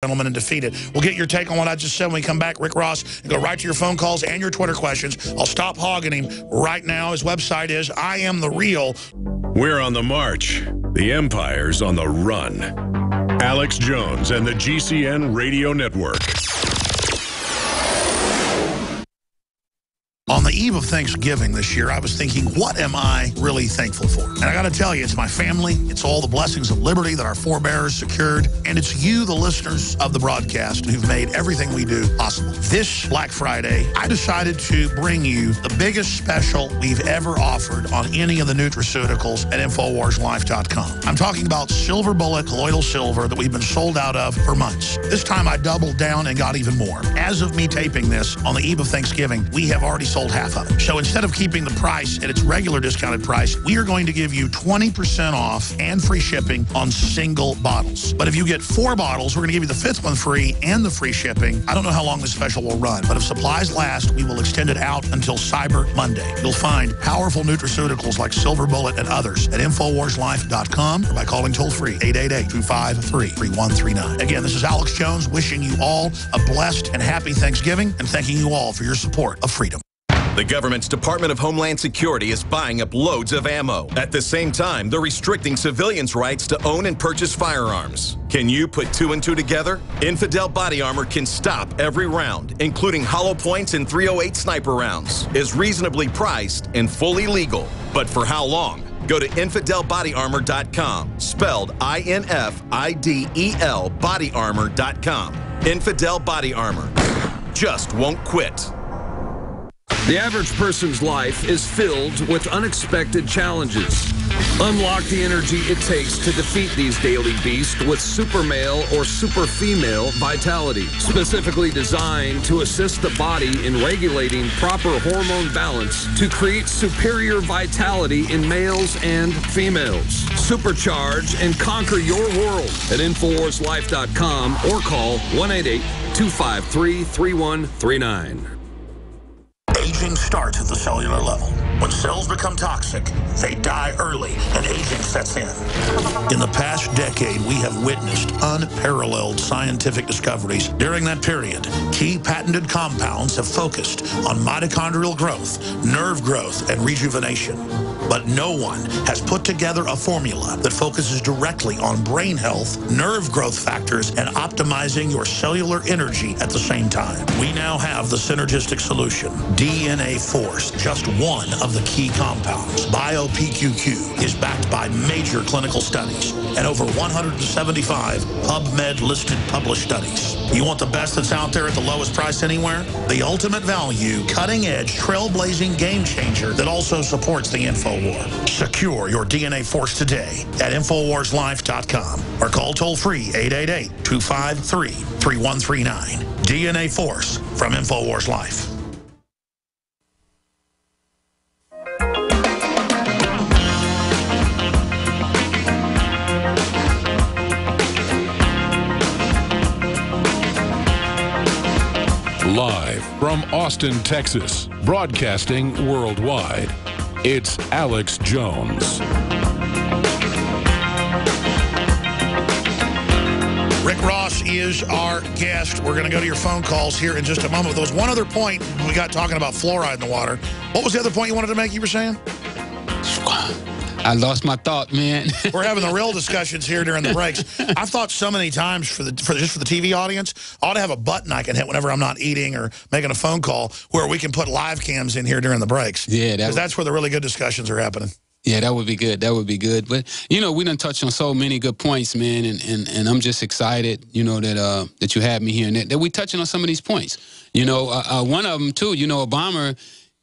gentlemen, and defeat it. We'll get your take on what I just said when we come back, Rick Ross, and go right to your phone calls and your Twitter questions. I'll stop hogging him right now. His website is I Am The Real. We're on the march. The Empire's on the run. Alex Jones and the GCN Radio Network. On the eve of Thanksgiving this year, I was thinking, what am I really thankful for? And I got to tell you, it's my family. It's all the blessings of liberty that our forebears secured. And it's you, the listeners of the broadcast, who've made everything we do possible. This Black Friday, I decided to bring you the biggest special we've ever offered on any of the nutraceuticals at InfoWarsLife.com. I'm talking about Silver Bullet colloidal silver that we've been sold out of for months. This time I doubled down and got even more. As of me taping this, on the eve of Thanksgiving, we have already sold half of it. So instead of keeping the price at its regular discounted price, we are going to give you 20% off and free shipping on single bottles. But if you get 4 bottles, we're going to give you the 5th one free and the free shipping. I don't know how long this special will run, but if supplies last, we will extend it out until Cyber Monday. You'll find powerful nutraceuticals like Silver Bullet and others at InfoWarsLife.com or by calling toll-free 888-253-3139. Again, this is Alex Jones wishing you all a blessed and happy Thanksgiving and thanking you all for your support of freedom. The government's Department of Homeland Security is buying up loads of ammo. At the same time, they're restricting civilians' rights to own and purchase firearms. Can you put 2 and 2 together? Infidel Body Armor can stop every round, including hollow points and .308 sniper rounds, is reasonably priced and fully legal. But for how long? Go to InfidelBodyArmor.com, spelled I-N-F-I-D-E-L, bodyarmor.com. Infidel Body Armor. Just won't quit. The average person's life is filled with unexpected challenges. Unlock the energy it takes to defeat these daily beasts with Super Male or Super Female Vitality, specifically designed to assist the body in regulating proper hormone balance to create superior vitality in males and females. Supercharge and conquer your world at InfoWarsLife.com or call 1-888-253-3139. Aging starts at the cellular level. When cells become toxic, they die early and aging sets in. In the past decade, we have witnessed unparalleled scientific discoveries. During that period, key patented compounds have focused on mitochondrial growth, nerve growth, and rejuvenation. But no one has put together a formula that focuses directly on brain health, nerve growth factors, and optimizing your cellular energy at the same time. We now have the synergistic solution, DNA Force, just one of the key compounds. BioPQQ is backed by major clinical studies and over 175 PubMed-listed published studies. You want the best that's out there at the lowest price anywhere? The ultimate value, cutting-edge, trailblazing game changer that also supports the InfoWar. Secure your DNA Force today at InfoWarsLife.com or call toll-free 888-253-3139. DNA Force from InfoWars Life. Live from Austin, Texas, broadcasting worldwide, it's Alex Jones. Rick Ross is our guest. We're going to go to your phone calls here in just a moment. There was one other point we got talking about fluoride in the water. What was the other point you wanted to make, you were saying? I lost my thought, man. We're having the real discussions here during the breaks. I've thought so many times for the TV audience, I ought to have a button I can hit whenever I'm not eating or making a phone call where we can put live cams in here during the breaks. Yeah, because that's where the really good discussions are happening. Yeah, that would be good. That would be good. But, you know, we done touched on so many good points, man, and I'm just excited, you know, that you had me here and that we touching on some of these points. You know, one of them, too, you know, Obama,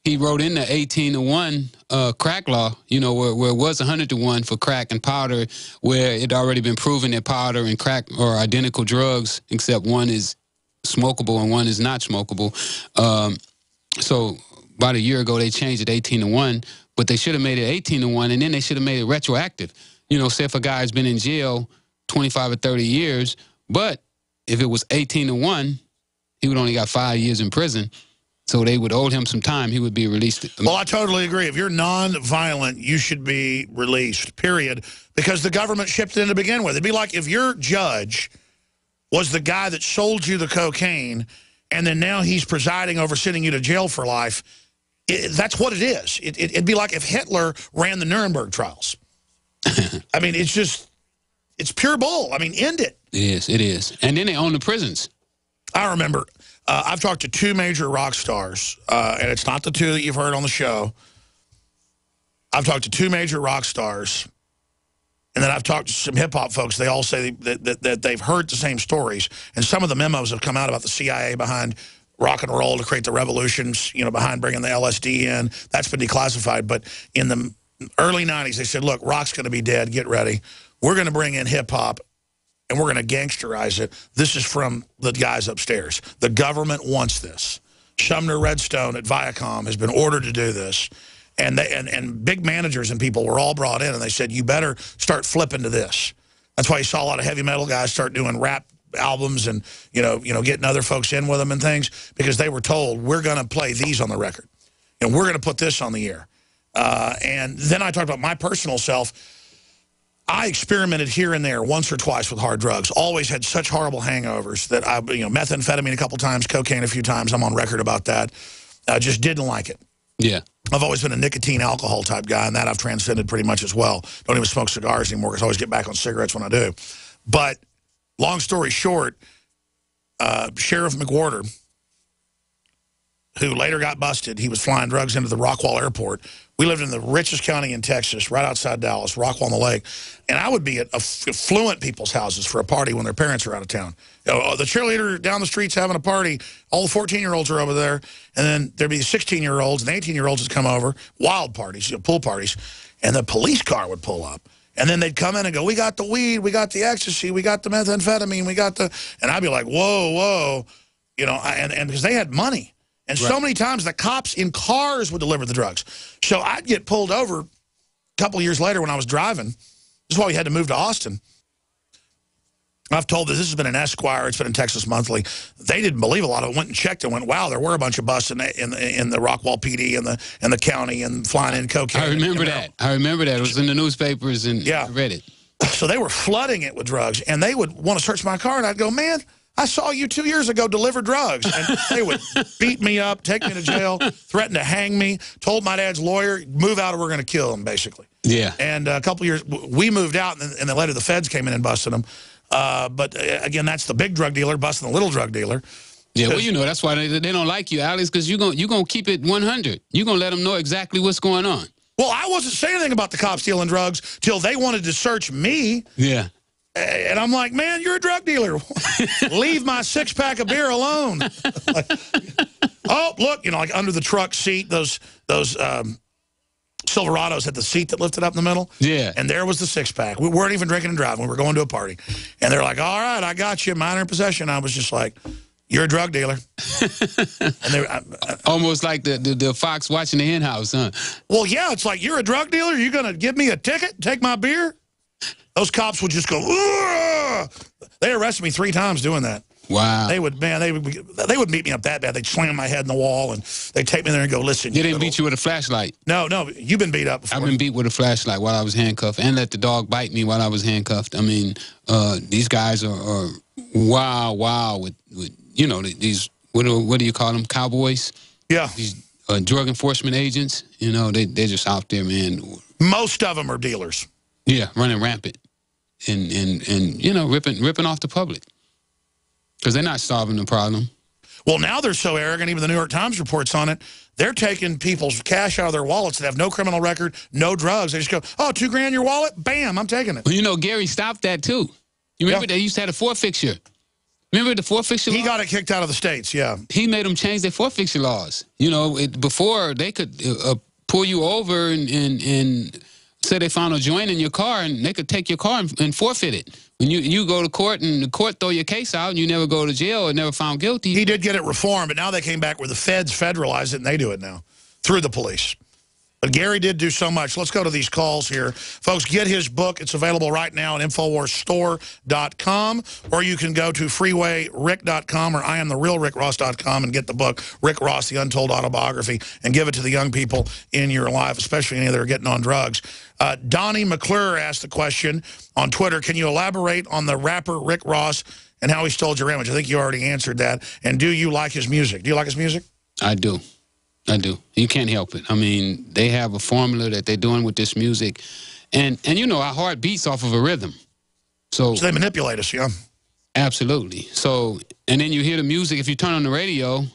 he wrote in the 18-to-1 crack law, you know, where it was 100-to-1 for crack and powder, where it already been proven that powder and crack are identical drugs, except one is smokable and one is not smokable. So about a year ago, they changed it 18-to-1, but they should have made it 18-to-1, and then they should have made it retroactive. You know, say if a guy's been in jail 25 or 30 years, but if it was 18-to-1, he would only got 5 years in prison. So they would owe him some time. He would be released. Well, I totally agree. If you're non-violent, you should be released, period, because the government shipped it in to begin with. It'd be like if your judge was the guy that sold you the cocaine, and then now he's presiding over sending you to jail for life. That's what it is. It'd be like if Hitler ran the Nuremberg trials. I mean, it's pure bull. I mean, end it. It is. And then they own the prisons. I remember, I've talked to 2 major rock stars, and it's not the 2 that you've heard on the show. I've talked to 2 major rock stars, and then I've talked to some hip-hop folks. They all say that they've heard the same stories, and some of the memos have come out about the CIA behind rock and roll to create the revolutions, you know, behind bringing the LSD in. That's been declassified. But in the early 90s, they said, look, rock's going to be dead. Get ready. We're going to bring in hip-hop, and we're going to gangsterize it. This is from the guys upstairs. The government wants this. Sumner Redstone at Viacom has been ordered to do this. And big managers and people were all brought in, and they said, you better start flipping to this. That's why you saw a lot of heavy metal guys start doing rap albums and, you know, getting other folks in with them and things, because they were told, we're going to play these on the record. And we're going to put this on the air. And then I talked about my personal self. I experimented here and there once or twice with hard drugs. Always had such horrible hangovers that I, methamphetamine a couple times, cocaine a few times. I'm on record about that. I just didn't like it. Yeah. I've always been a nicotine alcohol type guy, and that I've transcended pretty much as well. Don't even smoke cigars anymore because I always get back on cigarettes when I do. But long story short, Sheriff McWhorter, who later got busted, he was flying drugs into the Rockwall Airport. We lived in the richest county in Texas, right outside Dallas, Rockwall on the Lake. And I would be at affluent people's houses for a party when their parents are out of town. You know, the cheerleader down the street's having a party. All the 14-year-olds are over there. And then there'd be the 16-year-olds and 18-year-olds would come over, wild parties, pool parties. And the police car would pull up. And then they'd come in and go, we got the weed, we got the ecstasy, we got the methamphetamine, we got the... And I'd be like, whoa, whoa. You know, and because they had money. And so many times the cops in cars would deliver the drugs. So I'd get pulled over a couple of years later when I was driving. This is why we had to move to Austin. I've told this has been in Esquire. It's been in Texas Monthly. They didn't believe a lot of it. Went and checked and went, wow, there were a bunch of busts in the Rockwall PD and the county and flying in cocaine. I remember that. I remember that. It was in the newspapers and I read it. So they were flooding it with drugs. And they would want to search my car. And I'd go, man, I saw you 2 years ago deliver drugs. And they would beat me up, take me to jail, threaten to hang me, told my dad's lawyer, move out or we're going to kill him, basically. Yeah. And a couple years, we moved out, and then later the feds came in and busted him. But, again, that's the big drug dealer busting the little drug dealer. Yeah, well, you know, that's why they don't like you, Alex, because you're gonna keep it 100. You're going to let them know exactly what's going on. Well, I wasn't saying anything about the cops stealing drugs till they wanted to search me. Yeah. And I'm like, man, you're a drug dealer. Leave my 6-pack of beer alone. Like, oh, look, you know, like under the truck seat, those Silverados had the seat that lifted up in the middle. Yeah. And there was the 6-pack. We weren't even drinking and driving. We were going to a party. And they're like, all right, I got you, minor in possession. I was just like, you're a drug dealer. And they almost like the fox watching the hen house, huh? Well, yeah, it's like, you're a drug dealer? You're going to give me a ticket, take my beer? Those cops would just go, ugh! They arrested me 3 times doing that. Wow. They would beat me up that bad. They'd slam my head in the wall, and they'd take me there and go, listen. They didn't beat you with a flashlight? No, you've been beat up before. I've been beat with a flashlight while I was handcuffed and let the dog bite me while I was handcuffed. I mean, these guys are wow with you know, these, what do you call them, cowboys? Yeah. These drug enforcement agents, you know, they're just out there, man. Most of them are dealers. Yeah, running rampant and you know, ripping off the public. Because they're not solving the problem. Well, now they're so arrogant, even the New York Times reports on it, they're taking people's cash out of their wallets that have no criminal record, no drugs. They just go, oh, $2 grand in your wallet? Bam, I'm taking it. Well, you know, Gary stopped that, too. You remember they used to have a forfeiture. Remember the forfeiture law? He got it kicked out of the states, yeah. He made them change their forfeiture laws. You know, before they could pull you over and say they found a joint in your car, and they could take your car and forfeit it. When you go to court and the court throw your case out and you never go to jail or never found guilty. He did get it reformed, but now they came back where the feds federalized it, and they do it now through the police. But Gary did do so much. Let's go to these calls here. Folks, get his book. It's available right now at InfoWarsStore.com, or you can go to FreewayRick.com or IamTheRealRickRoss.com and get the book, Rick Ross, The Untold Autobiography, and give it to the young people in your life, especially any that are getting on drugs. Donnie McClure asked the question on Twitter, can you elaborate on the rapper Rick Ross and how he stole your image? I think you already answered that. And do you like his music? Do you like his music? I do. I do. You can't help it. I mean, they have a formula that they're doing with this music. And you know, our heart beats off of a rhythm. So they manipulate us, yeah. Absolutely. So, and then you hear the music, if you turn on the radio,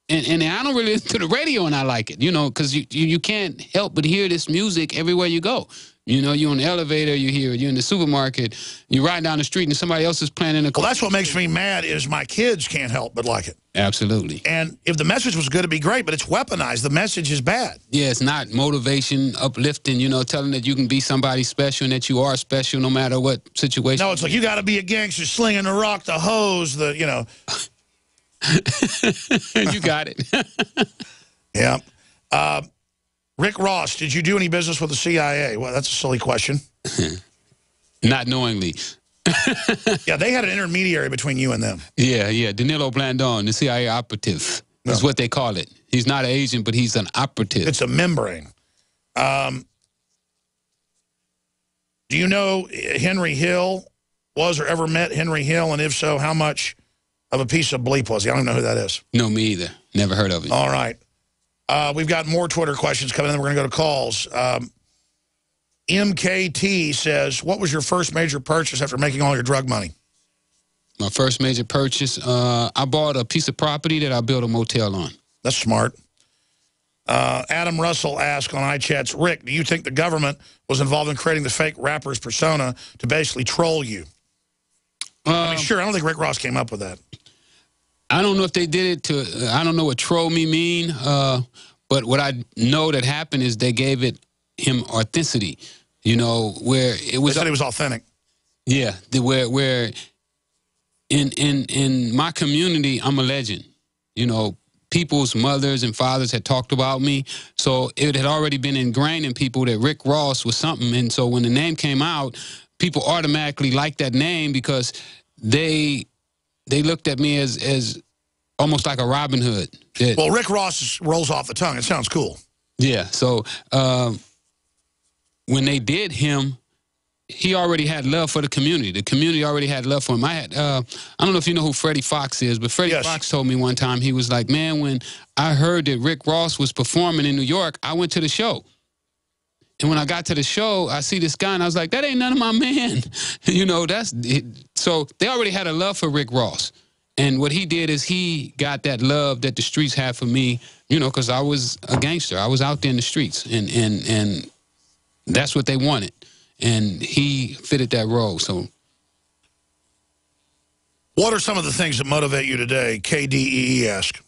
and I don't really listen to the radio and I like it, you know, because you can't help but hear this music everywhere you go. You know, you're on the elevator, you hear it. You're in the supermarket, you're riding down the street and somebody else is playing in the car. Well, that's what makes me mad is my kids can't help but like it. Absolutely. And if the message was good, it'd be great, but it's weaponized. The message is bad. Yeah, it's not motivation, uplifting, you know, telling that you can be somebody special and that you are special no matter what situation. No, it's like you got to be a gangster, slinging the rock, the hose, the, you know. You got it. Yeah. Rick Ross, did you do any business with the CIA? Well, that's a silly question. Not knowingly. Yeah, they had an intermediary between you and them. Yeah. Danilo Blandon, the CIA operative, is what they call it. He's not an agent, but he's an operative. It's a membrane. Do you know Henry Hill was or ever met Henry Hill? And if so, how much of a piece of bleep was he? I don't even know who that is. No, me either. Never heard of it. All right. We've got more Twitter questions coming in. We're going to go to calls. MKT says, what was your first major purchase after making all your drug money? My first major purchase, I bought a piece of property that I built a motel on. That's smart. Adam Russell asked on iChats, Rick, do you think the government was involved in creating the fake rapper's persona to basically troll you? I mean, sure, I don't think Rick Ross came up with that. I don't know if they did it to, I don't know what troll me mean, but what I know that happened is they gave him authenticity, you know, where it was. They said it was authentic. Yeah, where in my community, I'm a legend. You know, people's mothers and fathers had talked about me, so it had already been ingrained in people that Rick Ross was something. And so when the name came out, people automatically liked that name because they looked at me as almost like a Robin Hood. Well, Rick Ross rolls off the tongue. It sounds cool. Yeah, so when they did him, he already had love for the community. The community already had love for him. I don't know if you know who Freddie Fox is, but Freddie Fox told me one time, he was like, man, when I heard that Rick Ross was performing in New York, I went to the show. And when I got to the show, I see this guy, and I was like, that ain't none of my man. You know, so they already had a love for Rick Ross. And what he did is he got that love that the streets had for me, you know, because I was a gangster. I was out there in the streets, and that's what they wanted. And he fitted that role. So, what are some of the things that motivate you today? KDEE asked.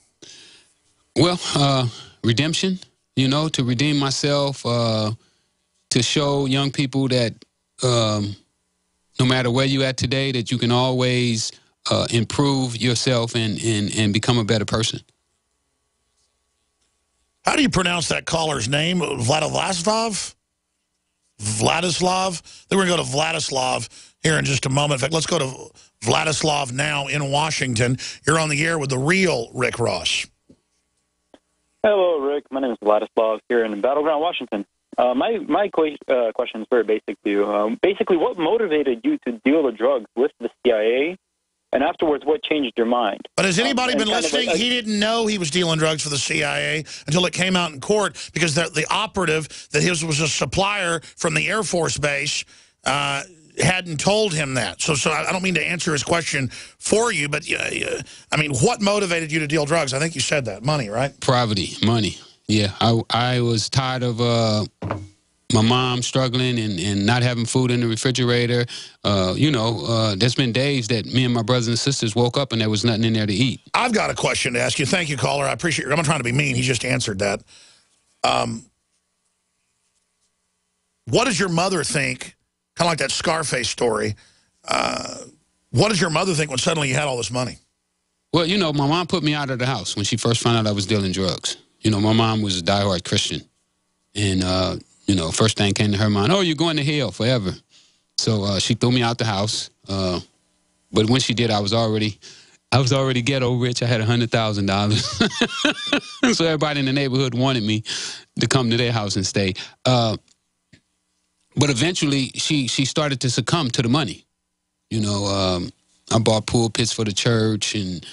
Well, redemption, you know, to redeem myself, to show young people that no matter where you at today, that you can always improve yourself and become a better person. How do you pronounce that caller's name? Vladislav? Vladislav? Then we're going to go to Vladislav here in just a moment. In fact, let's go to Vladislav now in Washington. You're on the air with the real Rick Ross. Hello, Rick. My name is Vladislav here in Battleground, Washington. My question is very basic to you. Basically, what motivated you to deal the drugs with the CIA? And afterwards, what changed your mind? But has anybody been listening? He didn't know he was dealing drugs for the CIA until it came out in court because the operative that his was a supplier from the Air Force Base hadn't told him that. So I don't mean to answer his question for you, but I mean, what motivated you to deal drugs? I think you said that. Money, right? Poverty, money. Yeah, I was tired of my mom struggling and not having food in the refrigerator. You know, there's been days that me and my brothers and sisters woke up and there was nothing in there to eat. I've got a question to ask you. Thank you, caller. I appreciate it. I'm not trying to be mean. He just answered that. What does your mother think, kind of like that Scarface story, what does your mother think when suddenly you had all this money? Well, you know, my mom put me out of the house when she first found out I was dealing drugs. You know, my mom was a diehard Christian. And, you know, first thing came to her mind, oh, you're going to hell forever. So she threw me out the house. But when she did, I was already ghetto rich. I had $100,000. So everybody in the neighborhood wanted me to come to their house and stay. But eventually, she started to succumb to the money. You know, I bought pulpits for the church and